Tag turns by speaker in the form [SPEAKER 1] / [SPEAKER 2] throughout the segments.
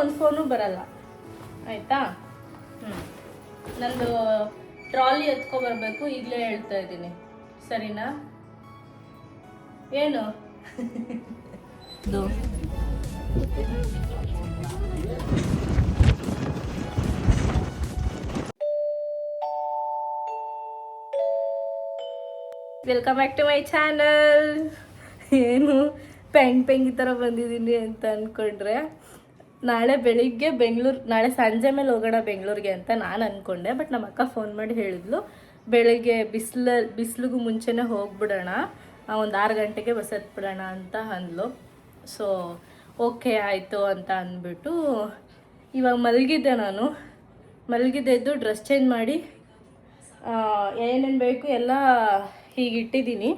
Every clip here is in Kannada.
[SPEAKER 1] ಒಂದು ಫೋನು ಬರಲ್ಲ ಆಯಿತಾ. ನಂದು ಟ್ರಾಲಿ ಎತ್ಕೊಬರ್ಬೇಕು, ಈಗಲೇ ಹೇಳ್ತಾ ಇದ್ದೀನಿ, ಸರಿನಾ? ಏನು welcome back to my channel. ಏನು ಪೆಂಗಿ ಥರ ಬಂದಿದ್ದೀನಿ ಅಂತ ಅಂದ್ಕೊಂಡ್ರೆ, ನಾಳೆ ಬೆಳಿಗ್ಗೆ ನಾಳೆ ಸಂಜೆ ಮೇಲೆ ಹೋಗೋಣ ಬೆಂಗಳೂರಿಗೆ ಅಂತ ನಾನು ಅಂದ್ಕೊಂಡೆ. ಬಟ್ ನಮ್ಮ ಅಕ್ಕ ಫೋನ್ ಮಾಡಿ ಹೇಳಿದ್ಲು, ಬೆಳಿಗ್ಗೆ ಬಿಸಿಲಿಗೂ ಮುಂಚೆನೇ ಹೋಗ್ಬಿಡೋಣ, ಒಂದು 6 ಗಂಟೆಗೆ ಬಸ್ ಹತ್ಬಿಡೋಣ ಅಂತ ಅಂದ್ಲು. ಸೊ ಓಕೆ ಆಯಿತು ಅಂತ ಅಂದ್ಬಿಟ್ಟು ಇವಾಗ ಮಲಗಿದ್ದೆ. ನಾನು ಮಲಗಿದ್ದೆದ್ದು ಡ್ರೆಸ್ ಚೇಂಜ್ ಮಾಡಿ ಏನೇನು ಬೇಕು ಎಲ್ಲ ಹೀಗಿಟ್ಟಿದ್ದೀನಿ.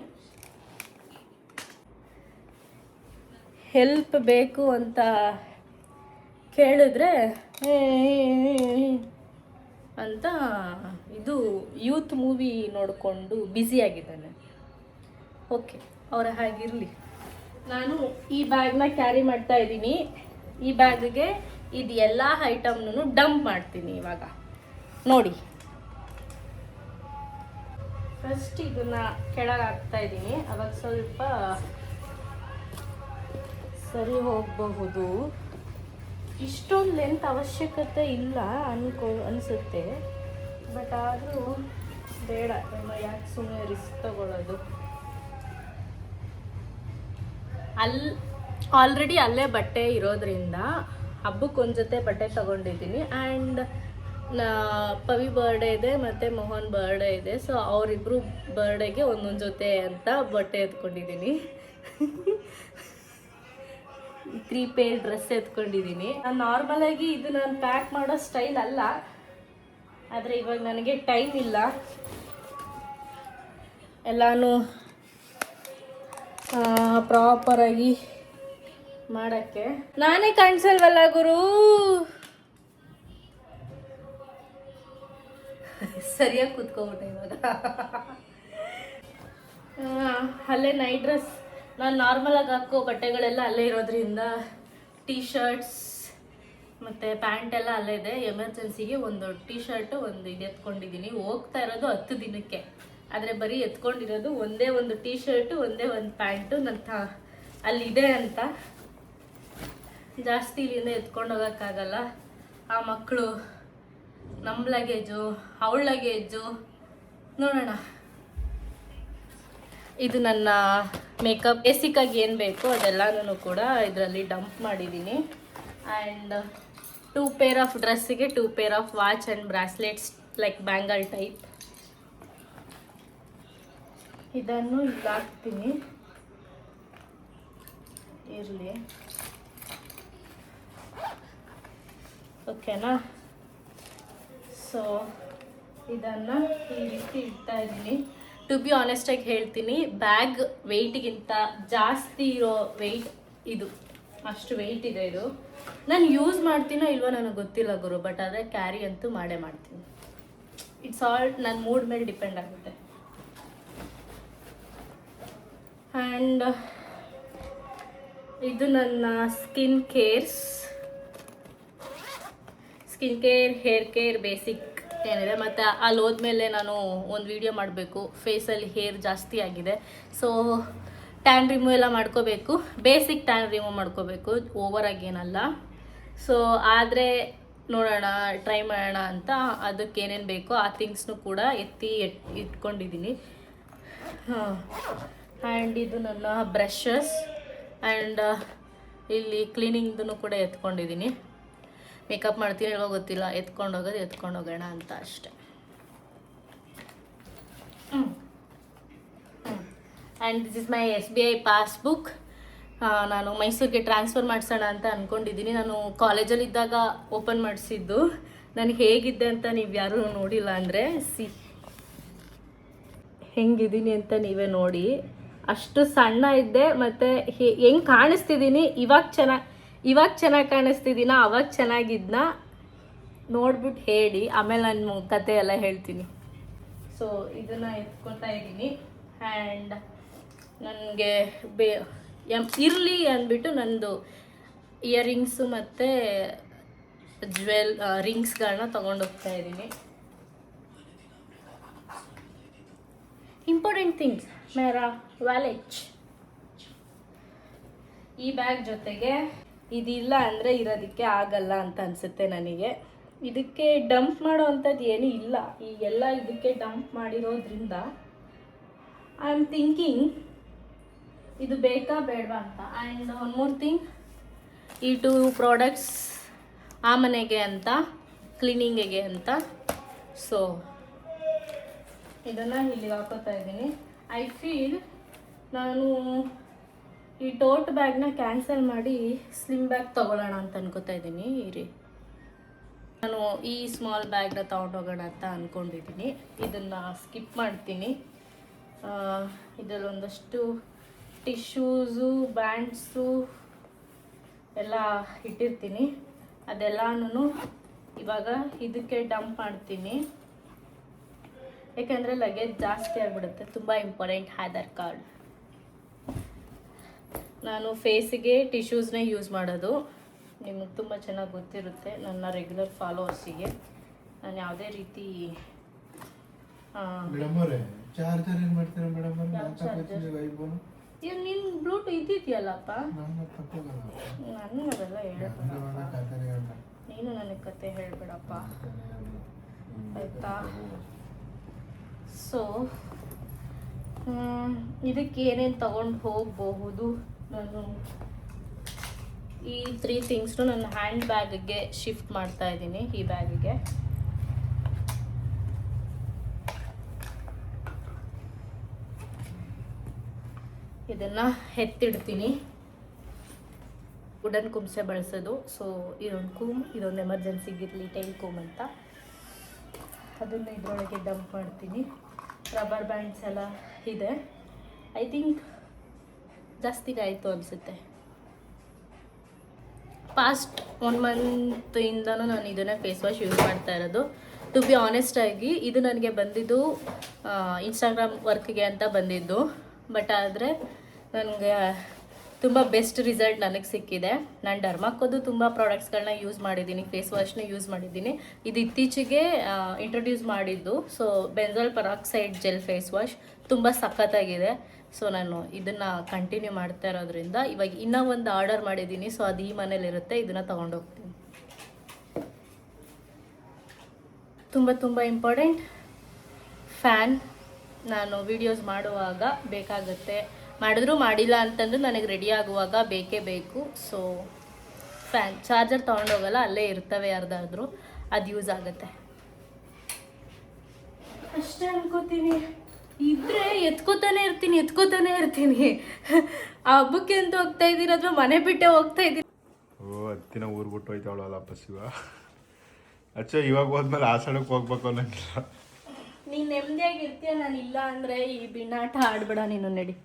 [SPEAKER 1] ಹೆಲ್ಪ್ ಬೇಕು ಅಂತ ಕೇಳಿದ್ರೆ ಅಂತ ಇದು ಯೂತ್ ಮೂವಿ ನೋಡಿಕೊಂಡು ಬ್ಯುಸಿಯಾಗಿದ್ದಾನೆ. ಓಕೆ, ಅವರ ಹಾಗಿರಲಿ. ನಾನು ಈ ಬ್ಯಾಗ್ನ ಕ್ಯಾರಿ ಮಾಡ್ತಾ ಇದ್ದೀನಿ. ಈ ಬ್ಯಾಗ್ಗೆ ಇದು ಎಲ್ಲ ಐಟಮ್ನೂ ಡಂಪ್ ಮಾಡ್ತೀನಿ ಇವಾಗ. ನೋಡಿ, ಫಸ್ಟ್ ಇದನ್ನ ಕೆಳಗೆ ಹಾಕ್ತಾ ಇದ್ದೀನಿ, ಅವಾಗ ಸ್ವಲ್ಪ ಸರಿ ಹೋಗಬಹುದು. ಇಷ್ಟೊಂದು ಲೆಂತ್ ಅವಶ್ಯಕತೆ ಇಲ್ಲ ಅನಿಸುತ್ತೆ, ಬಟ್ ಆದರೂ ಬೇಡ, ಯಾಕೆ ಸುಮ್ಮನೆ ರಿಸ್ಕ್ ತಗೊಳ್ಳೋದು. ಆಲ್ರೆಡಿ ಅಲ್ಲೇ ಬಟ್ಟೆ ಇರೋದ್ರಿಂದ ಹಬ್ಬಕ್ಕೆ ಒಂದು ಜೊತೆ ಬಟ್ಟೆ ತಗೊಂಡಿದ್ದೀನಿ. ಆ್ಯಂಡ್ ಪವಿ ಬರ್ಡೇ ಇದೆ ಮತ್ತು ಮೋಹನ್ ಬರ್ಡೇ ಇದೆ. ಸೊ ಅವರಿಬ್ಬರು ಬರ್ಡೇಗೆ ಒಂದೊಂದು ಜೊತೆ ಅಂತ ಬಟ್ಟೆ ಎತ್ಕೊಂಡಿದ್ದೀನಿ. 3 ಪೇರ್ ಡ್ರೆಸ್ ಎತ್ಕೊಂಡಿದ್ದೀನಿ. ನಾನು ನಾರ್ಮಲಾಗಿ ಇದು ನಾನು ಪ್ಯಾಕ್ ಮಾಡೋ ಸ್ಟೈಲ್ ಅಲ್ಲ, ಆದರೆ ಇವಾಗ ನನಗೆ ಟೈಮ್ ಇಲ್ಲ ಎಲ್ಲನೂ ಪ್ರಾಪರಾಗಿ ಮಾಡೋಕ್ಕೆ. ನಾನೇ ಕಾಣಿಸಲ್ವಲ್ಲ ಗುರು, ಸರಿಯಾಗಿ ಕೂತ್ಕೊಬಿಟ್ಟೆ ಇವಾಗ. ಅಲ್ಲೇ ನೈಟ್ ಡ್ರೆಸ್, ನಾನು ನಾರ್ಮಲಾಗಿ ಹಾಕೋ ಬಟ್ಟೆಗಳೆಲ್ಲ ಅಲ್ಲೇ ಇರೋದ್ರಿಂದ ಟೀ ಶರ್ಟ್ಸ್ ಮತ್ತು ಪ್ಯಾಂಟ್ ಎಲ್ಲ ಅಲ್ಲೇ ಇದೆ. ಎಮರ್ಜೆನ್ಸಿಗೆ ಒಂದು ಟೀ ಶರ್ಟು ಒಂದು ಇದು ಎತ್ಕೊಂಡಿದ್ದೀನಿ. ಹೋಗ್ತಾ ಇರೋದು 10 ದಿನಕ್ಕೆ, ಆದರೆ ಬರೀ ಎತ್ಕೊಂಡಿರೋದು ಒಂದೇ ಒಂದು ಟೀ ಶರ್ಟು, ಒಂದೇ ಒಂದು ಪ್ಯಾಂಟು. ಅಲ್ಲಿದೆ ಅಂತ ಜಾಸ್ತಿ ಇಲ್ಲಿಂದ ಎತ್ಕೊಂಡು ಹೋಗೋಕ್ಕಾಗಲ್ಲ. ಆ ಮಕ್ಕಳು, ನಮ್ಮ ಲಗೇಜು, ಅವಳ ಲಗೇಜು, ನೋಡೋಣ. ಇದು ನನ್ನ ಮೇಕಪ್ ಬೇಸಿಕ್ಕಾಗಿ ಏನು ಬೇಕು ಅದೆಲ್ಲನೂ ಕೂಡ ಇದರಲ್ಲಿ ಡಂಪ್ ಮಾಡಿದ್ದೀನಿ. ಆ್ಯಂಡ್ 2 ಪೇರ್ ಆಫ್ ಡ್ರೆಸ್ಸಿಗೆ 2 pair of watch and bracelets like bangle type. ಇದನ್ನು ಇಲ್ಲಿ ಹಾಕ್ತೀನಿ, ಇರಲಿ. ಓಕೆನಾ? ಸೊ ಇದನ್ನು ಈ ರೀತಿ ಇಡ್ತಾ ಇದ್ದೀನಿ. ಟು ಬಿ ಆನೆಸ್ಟಾಗಿ ಹೇಳ್ತೀನಿ, ಬ್ಯಾಗ್ ವೆಯ್ಟಿಗಿಂತ ಜಾಸ್ತಿ ಇರೋ ವೆಯ್ಟ್ ಇದು, ಅಷ್ಟು ವೆಯ್ಟ್ ಇದೆ ಇದು. ನಾನು ಯೂಸ್ ಮಾಡ್ತೀನೋ ಇಲ್ವೋ ನನಗೆ ಗೊತ್ತಿಲ್ಲ ಗುರು, ಬಟ್ ಆದರೆ ಕ್ಯಾರಿ ಅಂತೂ ಮಾಡೇ ಮಾಡ್ತೀನಿ. ಇಟ್ಸ್ ಆಲ್ ನನ್ನ ಮೂಡ್ ಮೇಲೆ ಡಿಪೆಂಡ್ ಆಗುತ್ತೆ. ಆ್ಯಂಡ್ ಇದು ನನ್ನ skin care, hair care basic ಏನಿದೆ. ಮತ್ತು ಅಲ್ಲಿ ಹೋದ್ಮೇಲೆ ನಾನು ಒಂದು ವಿಡಿಯೋ ಮಾಡಬೇಕು. ಫೇಸಲ್ಲಿ ಹೇರ್ ಜಾಸ್ತಿ ಆಗಿದೆ, ಸೊ ಟ್ಯಾನ್ ರಿಮೂವ್ ಎಲ್ಲ ಮಾಡ್ಕೋಬೇಕು. ಬೇಸಿಕ್ ಟ್ಯಾನ್ ರಿಮೂವ್ ಮಾಡ್ಕೋಬೇಕು, ಓವರಾಗಿ ಏನಲ್ಲ. ಸೊ ಆದರೆ ನೋಡೋಣ, ಟ್ರೈ ಮಾಡೋಣ ಅಂತ ಅದಕ್ಕೆ ಏನೇನು ಬೇಕೋ ಆ ಥಿಂಗ್ಸ್ನು ಕೂಡ ಇಟ್ಕೊಂಡಿದ್ದೀನಿ. ಆ್ಯಂಡ್ ಇದು ನನ್ನ ಬ್ರಷಸ್, ಆ್ಯಂಡ್ ಇಲ್ಲಿ ಕ್ಲೀನಿಂಗ್ದು ಕೂಡ ಎತ್ಕೊಂಡಿದ್ದೀನಿ. ಮೇಕಪ್ ಮಾಡ್ತೀನಿ ಇಲ್ವೋ ಗೊತ್ತಿಲ್ಲ, ಎತ್ಕೊಂಡು ಹೋಗೋಣ ಅಂತ ಅಷ್ಟೆ. And this is my SBI passbook. ನಾನು ಮೈಸೂರಿಗೆ ಟ್ರಾನ್ಸ್ಫರ್ ಮಾಡಿಸೋಣ ಅಂತ ಅಂದ್ಕೊಂಡಿದ್ದೀನಿ. ನಾನು ಕಾಲೇಜಲ್ಲಿದ್ದಾಗ ಓಪನ್ ಮಾಡಿಸಿದ್ದು. ನನಗೆ ಹೇಗಿದ್ದೆ ಅಂತ ನೀವು ಯಾರೂ ನೋಡಿಲ್ಲ ಅಂದರೆ ಹೆಂಗಿದ್ದೀನಿ ಅಂತ ನೀವೇ ನೋಡಿ. ಅಷ್ಟು ಸಣ್ಣ ಇದ್ದೆ, ಮತ್ತು ಹೆಂಗೆ ಕಾಣಿಸ್ತಿದ್ದೀನಿ ಇವಾಗ ಚೆನ್ನಾಗಿ ಕಾಣಿಸ್ತಿದ್ದೀನ, ಅವಾಗ ಚೆನ್ನಾಗಿದ್ನ ನೋಡ್ಬಿಟ್ಟು ಹೇಳಿ. ಆಮೇಲೆ ನಾನು ಕತೆ ಎಲ್ಲ ಹೇಳ್ತೀನಿ. ಸೊ ಇದನ್ನು ಎತ್ಕೊತಾ ಇದ್ದೀನಿ. ಆ್ಯಂಡ್ ನನಗೆ ಇರಲಿ ಅಂದ್ಬಿಟ್ಟು ನಂದು ಇಯರಿಂಗ್ಸು ಮತ್ತು ರಿಂಗ್ಸ್ಗಳನ್ನ ತೊಗೊಂಡೋಗ್ತಾ ಇದ್ದೀನಿ. ಇಂಪಾರ್ಟೆಂಟ್ ಥಿಂಗ್ಸ್ ಮೇರಾ ವ್ಯಾಲೆಟ್. ಈ ಬ್ಯಾಗ್ ಜೊತೆಗೆ ಇದಿಲ್ಲ ಅಂದರೆ ಇರೋದಕ್ಕೆ ಆಗಲ್ಲ ಅಂತ ಅನಿಸುತ್ತೆ ನನಗೆ. ಇದಕ್ಕೆ ಡಂಪ್ ಮಾಡೋ ಅಂಥದ್ದು ಏನೂ ಇಲ್ಲ, ಈಗೆಲ್ಲ ಇದಕ್ಕೆ ಡಂಪ್ ಮಾಡಿರೋದ್ರಿಂದ ಐ ಆಮ್ ಥಿಂಕಿಂಗ್ ಇದು ಬೇಕಾ ಬೇಡವಾ ಅಂತ. ಆ್ಯಂಡ್ ಒನ್ ಮೋರ್ ಥಿಂಗ್, ಈ 2 ಪ್ರಾಡಕ್ಟ್ಸ್ ಆ ಮನೆಗೆ ಅಂತ, ಕ್ಲೀನಿಂಗಿಗೆ ಅಂತ. ಸೊ ಇದನ್ನು ಇಲ್ಲಿಗೆ ಹಾಕೋತಾ ಇದ್ದೀನಿ. ಐ ಫೀಲ್ ನಾನು ಈ ಟೋಟ್ ಬ್ಯಾಗ್ನ ಕ್ಯಾನ್ಸಲ್ ಮಾಡಿ ಸ್ಲಿಮ್ ಬ್ಯಾಗ್ ತೊಗೊಳ್ಳೋಣ ಅಂತ ಅನ್ಕೋತಾ ಇದ್ದೀನಿ. ಇರಿ, ನಾನು ಈ ಸ್ಮಾಲ್ ಬ್ಯಾಗ್ನ ತೊಗೊಂಡೋಗೋಣ ಅಂತ ಅಂದ್ಕೊಂಡಿದ್ದೀನಿ. ಇದನ್ನು ಸ್ಕಿಪ್ ಮಾಡ್ತೀನಿ. ಇದರಲ್ಲಿ ಒಂದಷ್ಟು ಟಿಶ್ಯೂಸು, ಬ್ಯಾಂಡ್ಸು ಎಲ್ಲ ಇಟ್ಟಿರ್ತೀನಿ. ಅದೆಲ್ಲನೂ ಇವಾಗ ಇದಕ್ಕೆ ಡಂಪ್ ಮಾಡ್ತೀನಿ, ಯಾಕೆಂದರೆ ಲಗೇಜ್ ಜಾಸ್ತಿ ಆಗಿಬಿಡುತ್ತೆ. ತುಂಬ ಇಂಪಾರ್ಟೆಂಟ್ ಆಧಾರ್ ಕಾರ್ಡ್. ನಾನು ಫೇಸಿಗೆ ಟಿಶ್ಯೂಸ್ನೇ ಯೂಸ್ ಮಾಡೋದು, ನಿಮಗೆ ತುಂಬ ಚೆನ್ನಾಗಿ ಗೊತ್ತಿರುತ್ತೆ ನನ್ನ ರೆಗ್ಯುಲರ್ ಫಾಲೋವರ್ಸಿಗೆ. ನಾನು ಯಾವುದೇ ರೀತಿ ಈಗ ನಿನ್ನ ಬ್ಲೂಟೂತ್ ಇದ್ದಿದೆಯಲ್ಲಪ್ಪ, ನನಗೆ ಅದೆಲ್ಲ ಹೇಳ್ಬೇಡಪ್ಪ, ನೀನು ನನಗೆ ಕತೆ ಹೇಳ್ಬೇಡಪ್ಪ ಆಯಿತಾ. ಸೊ ಇದಕ್ಕೆ ಏನೇನು ತಗೊಂಡು ಹೋಗಬಹುದು, ನಾನು ಈ 3 ಥಿಂಗ್ಸ್ನು ನನ್ನ ಹ್ಯಾಂಡ್ ಬ್ಯಾಗ್ಗೆ ಶಿಫ್ಟ್ ಮಾಡ್ತಾ ಇದ್ದೀನಿ. ಈ ಬ್ಯಾಗಿಗೆ ಇದನ್ನು ಎತ್ತಿಡ್ತೀನಿ. ವುಡನ್ ಕುಂಸೆ ಬಳಸೋದು. ಸೊ ಇದೊಂದು ಕೂಮ್, ಇದೊಂದು ಎಮರ್ಜೆನ್ಸಿಗಿರಲಿ ಟೈಲ್ ಕೂಮ್ ಅಂತ. ಅದನ್ನು ಇದರೊಳಗೆ ಡಂಪ್ ಮಾಡ್ತೀನಿ. ರಬ್ಬರ್ ಬ್ಯಾಂಡ್ಸ್ ಎಲ್ಲ ಇದೆ. ಐ ಥಿಂಕ್ ಜಾಸ್ತಿಗೆ ಆಯಿತು ಅನಿಸುತ್ತೆ. ಪಾಸ್ಟ್ 1 ಮಂತಿಂದನೂ ನಾನು ಇದನ್ನೇ ಫೇಸ್ ವಾಶ್ ಯೂಸ್ ಮಾಡ್ತಾ ಇರೋದು. ಟು ಬಿ ಆನೆಸ್ಟ್ ಆಗಿ ಇದು ನನಗೆ ಬಂದಿದ್ದು ಇನ್ಸ್ಟಾಗ್ರಾಮ್ ವರ್ಕ್ಗೆ ಅಂತ ಬಂದಿದ್ದು. ಬಟ್ ಆದರೆ ನನಗೆ ತುಂಬ ಬೆಸ್ಟ್ ರಿಸಲ್ಟ್ ನನಗೆ ಸಿಕ್ಕಿದೆ. ನಾನು ಡರ್ಮಾಕೋದು ತುಂಬ ಪ್ರಾಡಕ್ಟ್ಸ್ಗಳನ್ನ ಯೂಸ್ ಮಾಡಿದ್ದೀನಿ, ಫೇಸ್ ವಾಶ್ನ ಯೂಸ್ ಮಾಡಿದ್ದೀನಿ. ಇದು ಇತ್ತೀಚೆಗೆ ಇಂಟ್ರೊಡ್ಯೂಸ್ ಮಾಡಿದ್ದು. So benzoyl peroxide gel face wash ತುಂಬ ಸಖತ್ತಾಗಿದೆ. ಸೊ ನಾನು ಇದನ್ನು ಕಂಟಿನ್ಯೂ ಮಾಡ್ತಾ ಇರೋದ್ರಿಂದ ಇವಾಗ ಇನ್ನೂ ಒಂದು ಆರ್ಡರ್ ಮಾಡಿದ್ದೀನಿ. ಸೊ ಅದು ಈ ಮನೇಲಿರುತ್ತೆ, ಇದನ್ನು ತೊಗೊಂಡೋಗ್ತೀನಿ. ತುಂಬ ಇಂಪಾರ್ಟೆಂಟ್ ಫ್ಯಾನ್. ನಾನು ವೀಡಿಯೋಸ್ ಮಾಡುವಾಗ ಬೇಕಾಗುತ್ತೆ, ಮಾಡಿದ್ರು ಮಾಡಿಲ್ಲ ಅಂತಂದು ನನಗೆ ರೆಡಿ ಆಗುವಾಗ ಬೇಕೇ ಬೇಕು. ಸೊ ಫ್ಯಾನ್, ಚಾರ್ಜರ್ ತೊಗೊಂಡೋಗಲ್ಲ, ಅಲ್ಲೇ ಇರ್ತವೆ ಯಾರ್ದಾದ್ರೂ, ಅದು ಯೂಸ್ ಆಗುತ್ತೆ ಅಷ್ಟೇ ಅನ್ಕೋತೀನಿ. ಇದ್ರೆ ಎತ್ಕೋತಾನೆ ಇರ್ತೀನಿ. ಆ ಹಬ್ಬಕ್ಕೆ ಅಂತ ಹೋಗ್ತಾ ಇದ್ದೀರ ಅಥವಾ ಮನೆ ಬಿಟ್ಟೆ ಹೋಗ್ತಾ ಇದ್ದೀನಿ?
[SPEAKER 2] ಓ ಹತ್ತಿನ ಊರು ಬಿಟ್ಟು ಹೋಯ್ತಾವಳಲ್ಲ ಬಸ್ಸಿವ. ಅಚ್ಚ ಇವಾಗ ಹೋದ್ಮೇಲೆ ಆಸಡಕ್ಕೆ ಹೋಗ್ಬೇಕು ಅನ್ನಂಗಿಲ್ಲ.
[SPEAKER 1] ನೀನು ನೆಮ್ಮದಿಯಾಗಿ ಇರ್ತೀಯ, ನಾನು ಇಲ್ಲ ಅಂದರೆ ಈ ಬಿನ್ನಾಟ ಆಡ್ಬೇಡ ನೀನು. ನಡಿ.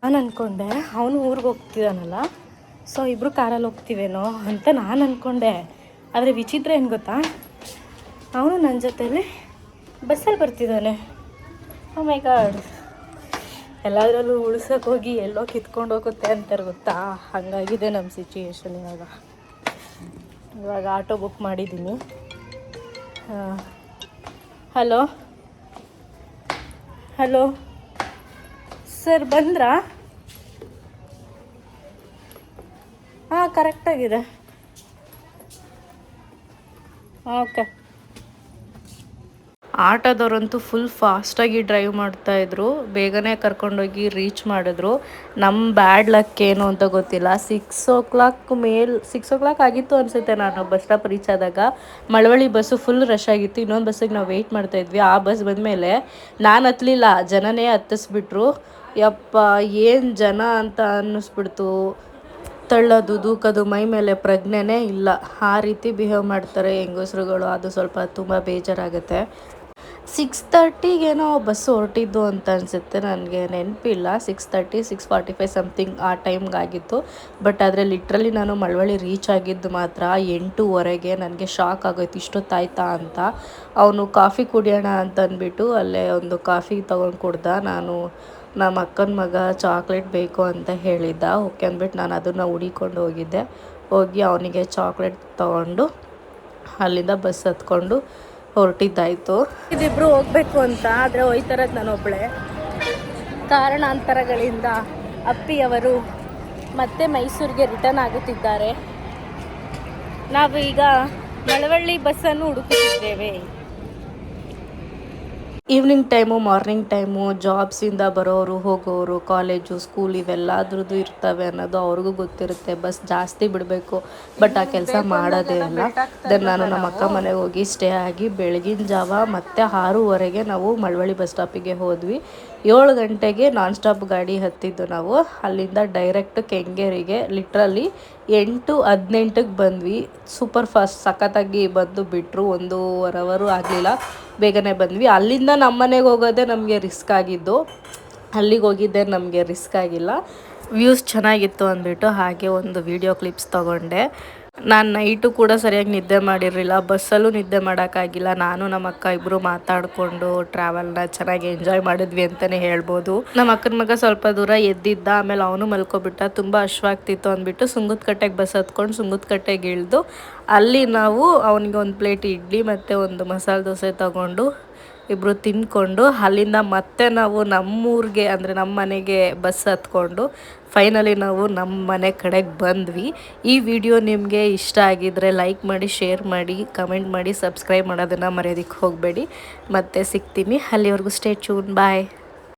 [SPEAKER 1] ನಾನು ಅಂದ್ಕೊಂಡೆ ಅವನು ಊರಿಗೆ ಹೋಗ್ತಿದ್ದಾನಲ್ಲ, ಸೊ ಇಬ್ಬರು ಕಾರಲ್ಲಿ ಹೋಗ್ತೀವೇನೋ ಅಂತ ನಾನು ಅಂದ್ಕೊಂಡೆ. ಆದರೆ ವಿಚಿತ್ರ ಏನು ಗೊತ್ತಾ, ಅವನು ನನ್ನ ಜೊತೆಯಲ್ಲಿ ಬಸ್ಸಲ್ಲಿ ಬರ್ತಿದ್ದಾನೆ. ಓ ಮೈ ಗಾಡ್, ಎಲ್ಲದರಲ್ಲೂ ಉಳ್ಸೋಕೆ ಹೋಗಿ ಎಲ್ಲೋ ಕಿತ್ಕೊಂಡು ಹೋಗುತ್ತೆ ಅಂತಾರೆ ಗೊತ್ತಾ, ಹಾಗಾಗಿದೆ ನಮ್ಮ ಸಿಚುಯೇಷನ್. ಇವಾಗ ಆಟೋ ಬುಕ್ ಮಾಡಿದ್ದೀನಿ. ಹಲೋ ಸರ್, ಬಂದ್ರಾ? ಹಾಂ, ಕರೆಕ್ಟಾಗಿದೆ. ಓಕೆ. ಆಟೋದವ್ರಂತೂ ಫುಲ್ ಫಾಸ್ಟಾಗಿ ಡ್ರೈವ್ ಮಾಡ್ತಾಯಿದ್ರು, ಬೇಗನೆ ಕರ್ಕೊಂಡೋಗಿ ರೀಚ್ ಮಾಡಿದ್ರು. ನಮ್ಮ ಬ್ಯಾಡ್ ಲಕ್ ಏನು ಅಂತ ಗೊತ್ತಿಲ್ಲ, 6 o'clock ಆಗಿತ್ತು ಅನಿಸುತ್ತೆ ನಾನು ಬಸ್ ಸ್ಟಾಪ್ ರೀಚ್ ಆದಾಗ. ಮಳವಳ್ಳಿ ಬಸ್ಸು ಫುಲ್ ರಶ್ ಆಗಿತ್ತು. ಇನ್ನೊಂದು ಬಸ್ಸಿಗೆ ನಾವು ವೆಯ್ಟ್ ಮಾಡ್ತಾಯಿದ್ವಿ. ಆ ಬಸ್ ಬಂದಮೇಲೆ ನಾನು ಹತ್ತಲಿಲ್ಲ, ಜನನೇ ಹತ್ತಿಸ್ಬಿಟ್ರು. ಯಪ್ಪ ಏನು ಜನ ಅಂತ ಅನ್ನಿಸ್ಬಿಡ್ತು. ತಳ್ಳೋದು, ದೂಕೋದು, ಮೈ ಮೇಲೆ ಪ್ರಜ್ಞೆನೇ ಇಲ್ಲ, ಆ ರೀತಿ ಬಿಹೇವ್ ಮಾಡ್ತಾರೆ ಹೆಂಗಸರುಗಳು. ಅದು ಸ್ವಲ್ಪ ತುಂಬ ಬೇಜಾರಾಗುತ್ತೆ. 6:30ಗೇನೋ ಬಸ್ಸು ಹೊರಟಿದ್ದು ಅಂತ ಅನಿಸುತ್ತೆ, ನನಗೆ ನೆನಪಿಲ್ಲ. 6:30, 6:45 ಸಮಥಿಂಗ್ ಆ ಟೈಮ್ಗಾಗಿತ್ತು. ಬಟ್ ಆದರೆ ಲಿಟ್ರಲಿ ನಾನು ಮಳವಳ್ಳಿ ರೀಚ್ ಆಗಿದ್ದು ಮಾತ್ರ 8:15. ನನಗೆ ಶಾಕ್ ಆಗೋಯ್ತು, ಇಷ್ಟೊತ್ತಾಯ್ತಾ ಅಂತ. ಅವನು ಕಾಫಿ ಕುಡಿಯೋಣ ಅಂತ ಅಂದ್ಬಿಟ್ಟು ಅಲ್ಲೇ ಒಂದು ಕಾಫಿ ತೊಗೊಂಡು ಕುಡ್ದ. ನಮ್ಮ ಅಕ್ಕನ ಮಗ ಚಾಕ್ಲೇಟ್ ಬೇಕು ಅಂತ ಹೇಳಿದ್ದ. ಓಕೆ ಅಂದ್ಬಿಟ್ಟು ನಾನು ಅದನ್ನು ಹುಡಿಕೊಂಡು ಹೋಗಿದ್ದೆ. ಹೋಗಿ ಅವನಿಗೆ ಚಾಕ್ಲೇಟ್ ತೊಗೊಂಡು ಅಲ್ಲಿಂದ ಬಸ್ ಹತ್ಕೊಂಡು ಹೊರಟಿದ್ದಾಯಿತು. ಇದಿಬ್ಬರು ಹೋಗಬೇಕು ಅಂತ, ಆದರೆ ಹೋಯ್ತಾರದು ನಾನೊಬ್ಬಳೆ. ಕಾರಣಾಂತರಗಳಿಂದ ಅಪ್ಪಿಯವರು ಮತ್ತೆ ಮೈಸೂರಿಗೆ ರಿಟರ್ನ್ ಆಗುತ್ತಿದ್ದಾರೆ. ನಾವು ಈಗ ಮಳವಳ್ಳಿ ಬಸ್ಸನ್ನು ಹುಡುಕುತ್ತಿದ್ದೇವೆ. ಈವ್ನಿಂಗ್ ಟೈಮು, ಮಾರ್ನಿಂಗ್ ಟೈಮು ಜಾಬ್ಸಿಂದ ಬರೋರು ಹೋಗೋರು, ಕಾಲೇಜು ಸ್ಕೂಲ್ ಇವೆಲ್ಲದ್ರದ್ದು ಇರ್ತವೆ ಅನ್ನೋದು ಅವ್ರಿಗೂ ಗೊತ್ತಿರುತ್ತೆ. ಬಸ್ ಜಾಸ್ತಿ ಬಿಡಬೇಕು, ಬಟ್ ಆ ಕೆಲಸ ಮಾಡೋದೇ ಇಲ್ಲ. ದೆನ್ ನಾನು ನಮ್ಮ ಅಕ್ಕ ಮನೆಗೆ ಹೋಗಿ ಸ್ಟೇ ಆಗಿ ಬೆಳಗಿನ ಜಾವ ಮತ್ತೆ 6:30ಗೆ ನಾವು ಮಳವಳ್ಳಿ ಬಸ್ ಸ್ಟಾಪಿಗೆ ಹೋದ್ವಿ. 7 ಗಂಟೆಗೆ ನಾನ್ ಸ್ಟಾಪ್ ಗಾಡಿ ಹತ್ತಿದ್ದು ನಾವು. ಅಲ್ಲಿಂದ ಡೈರೆಕ್ಟ್ ಕೆಂಗೇರಿಗೆ ಲಿಟ್ರಲಿ 8:18ಗೆ ಬಂದ್ವಿ. ಸೂಪರ್ ಫಾಸ್ಟ್ ಸಖತ್ತಾಗಿ ಬಂದು ಬಿಟ್ಟರು. 1.5 ಅವರ್ ಆಗಲಿಲ್ಲ, ಬೇಗನೆ ಬಂದ್ವಿ. ಅಲ್ಲಿಂದ ನಮ್ಮ ಮನೆಗೆ ಹೋಗೋದೇ ನಮಗೆ ರಿಸ್ಕ್ ಆಗಿದ್ದು, ಅಲ್ಲಿಗೆ ಹೋಗಿದ್ದೆ ನಮಗೆ ರಿಸ್ಕ್ ಆಗಿಲ್ಲ. ವ್ಯೂಸ್ ಚೆನ್ನಾಗಿತ್ತು ಅಂದ್ಬಿಟ್ಟು ಹಾಗೆ ಒಂದು ವಿಡಿಯೋ ಕ್ಲಿಪ್ಸ್ ತೊಗೊಂಡೆ. ನಾನು ನೈಟು ಕೂಡ ಸರಿಯಾಗಿ ನಿದ್ದೆ ಮಾಡಿರಲಿಲ್ಲ, ಬಸ್ಸಲ್ಲೂ ನಿದ್ದೆ ಮಾಡೋಕ್ಕಾಗಿಲ್ಲ. ನಾನು ನಮ್ಮ ಅಕ್ಕ ಇಬ್ಬರು ಮಾತಾಡಿಕೊಂಡು ಟ್ರಾವೆಲ್ನ ಚೆನ್ನಾಗಿ ಎಂಜಾಯ್ ಮಾಡಿದ್ವಿ ಅಂತಲೇ ಹೇಳ್ಬೋದು. ನಮ್ಮ ಅಕ್ಕನ ಮಗ ಸ್ವಲ್ಪ ದೂರ ಎದ್ದಿದ್ದ, ಆಮೇಲೆ ಅವನು ಮಲ್ಕೊಬಿಟ್ಟ. ತುಂಬ ಹಶ್ವಾಗ್ತಿತ್ತು ಅಂದ್ಬಿಟ್ಟು ಸುಂಗದಕಟ್ಟೆಗೆ ಬಸ್ ಹತ್ಕೊಂಡು ಸುಂಗದಕಟ್ಟೆಗೆ ಇಳಿದು ಅಲ್ಲಿ ನಾವು ಅವನಿಗೆ ಒಂದು ಪ್ಲೇಟ್ ಇಡ್ಲಿ ಮತ್ತು ಒಂದು ಮಸಾಲೆ ದೋಸೆ ತೊಗೊಂಡು ಇಬ್ಬರು ತಿಂದ್ಕೊಂಡು ಅಲ್ಲಿಂದ ಮತ್ತೆ ನಾವು ನಮ್ಮೂರಿಗೆ ಅಂದರೆ ನಮ್ಮ ಮನೆಗೆ ಬಸ್ ಹತ್ಕೊಂಡು ಫೈನಲಿ ನಾವು ನಮ್ಮ ಮನೆ ಕಡೆಗೆ ಬಂದ್ವಿ. ಈ ವಿಡಿಯೋ ನಿಮಗೆ ಇಷ್ಟ ಆಗಿದ್ದರೆ ಲೈಕ್ ಮಾಡಿ, ಶೇರ್ ಮಾಡಿ, ಕಮೆಂಟ್ ಮಾಡಿ, ಸಬ್ಸ್ಕ್ರೈಬ್ ಮಾಡೋದನ್ನು ಮರೆಯೋದಕ್ಕೆ ಹೋಗಬೇಡಿ. ಮತ್ತೆ ಸಿಗ್ತೀನಿ. ಅಲ್ಲಿವರೆಗೂ ಸ್ಟೇ ಟ್ಯೂನ್. ಬಾಯ್.